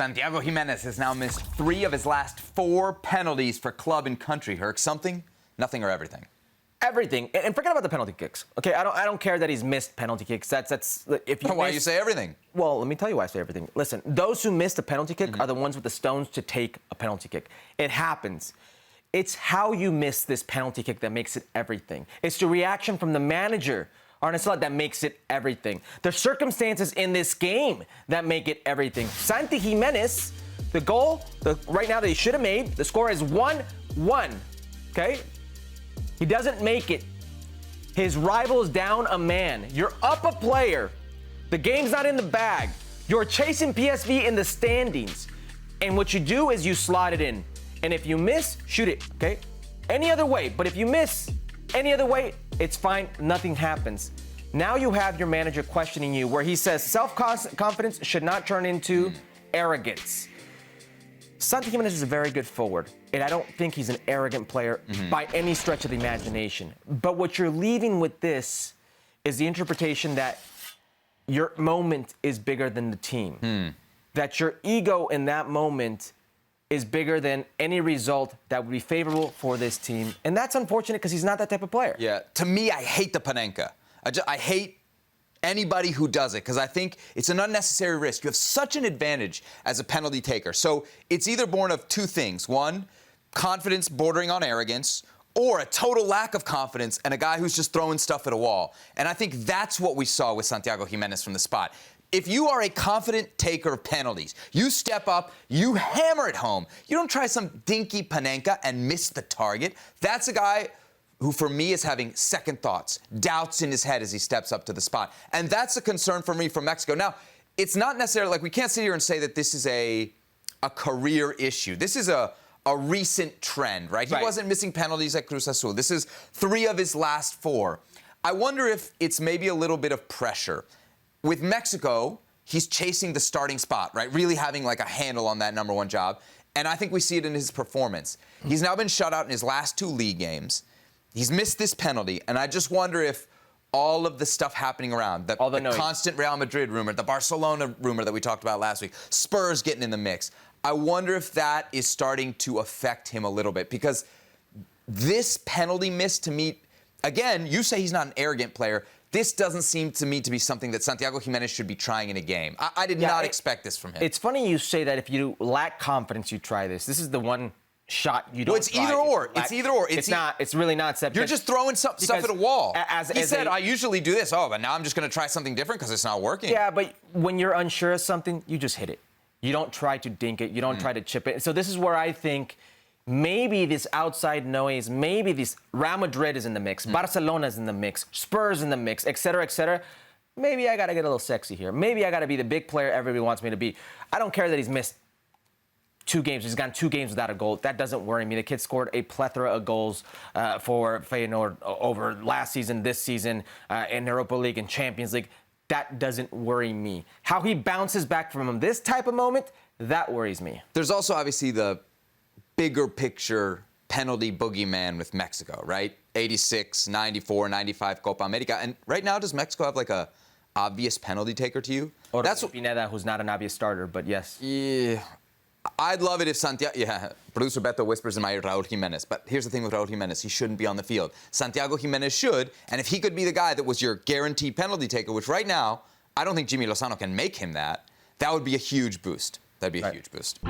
Santiago Gimenez has now missed 3 of his last 4 penalties for club and country. Herc, something, nothing, or everything? Everything, and forget about the penalty kicks. Okay, I don't care that he's missed penalty kicks. That's if you. Why you say everything? Well, let me tell you why I say everything. Listen, those who missed a penalty kick are the ones with the stones to take a penalty kick. It happens. It's how you miss this penalty kick that makes it everything. It's the reaction from the manager, Arne Slot, that makes it everything. The circumstances in this game that make it everything. Santi Gimenez, the goal, right now that he should have made, the score is 1-1. Okay. He doesn't make it. His rival is down a man. You're up a player. The game's not in the bag. You're chasing PSV in the standings. And what you do is you slot it in. And if you miss, shoot it, okay? Any other way. But if you miss any other way, it's fine. Nothing happens. Now you have your manager questioning you, where he says self-confidence should not turn into arrogance. Santi Gimenez is a very good forward, and I don't think he's an arrogant player by any stretch of the imagination. But what you're leaving with this is the interpretation that your moment is bigger than the team. That your ego in that moment is bigger than any result that would be favorable for this team. And that's unfortunate because he's not that type of player. Yeah, to me, I hate the Panenka. I hate anybody who does it, because I think it's an unnecessary risk. You have such an advantage as a penalty taker. So it's either born of 2 things. 1, confidence bordering on arrogance, or a total lack of confidence and a guy who's just throwing stuff at a wall. And I think that's what we saw with Santiago Gimenez from the spot. If you are a confident taker of penalties, you step up, you hammer it home. You don't try some dinky Panenka and miss the target. That's a guy who, for me, is having second thoughts, doubts in his head as he steps up to the spot. And that's a concern for me from Mexico. Now, it's not necessarily, like, we can't sit here and say that this is a career issue. This is a recent trend, right? He wasn't missing penalties at Cruz Azul. This is 3 of his last 4. I wonder if it's maybe a little bit of pressure. With Mexico, he's chasing the starting spot, right? Really having, like, a handle on that number 1 job. And I think we see it in his performance. He's now been shut out in his last 2 league games. He's missed this penalty, and I just wonder if all of the stuff happening around, the constant Real Madrid rumor, the Barcelona rumor that we talked about last week, Spurs getting in the mix, I wonder if that is starting to affect him a little bit, because this penalty miss, to me, again, you say he's not an arrogant player. This doesn't seem to me to be something that Santiago Gimenez should be trying in a game. I did not expect this from him. It's funny you say that if you lack confidence, you try this. This is the one shot you don't it's either or. It's either or. It's not. It's really not. You're just throwing stuff at a wall. He said, I usually do this. Oh, but now I'm just going to try something different because it's not working. Yeah, but when you're unsure of something, you just hit it. You don't try to dink it. You don't try to chip it. So this is where I think maybe this outside noise, maybe this Real Madrid is in the mix, Barcelona is in the mix, Spurs in the mix, et cetera, et cetera. Maybe I got to get a little sexy here. Maybe I got to be the big player everybody wants me to be. I don't care that he's missed 2 games. He's gone 2 games without a goal. That doesn't worry me. The kid scored a plethora of goals for Feyenoord over last season, this season, in Europa League and Champions League. That doesn't worry me. How he bounces back from this type of moment, that worries me. There's also obviously the bigger picture penalty boogeyman with Mexico, right? 86, 94, 95 Copa America. And right now, does Mexico have like a obvious penalty taker to you? Or that's Pineda, who's not an obvious starter, but yes. Yeah. I'd love it if Santiago... Yeah, producer Beto whispers in my ear, Raul Jimenez. But here's the thing with Raul Jimenez. He shouldn't be on the field. Santiago Gimenez should. And if he could be the guy that was your guaranteed penalty taker, which right now, I don't think Jimmy Lozano can make him that, that would be a huge boost. That'd be a huge boost.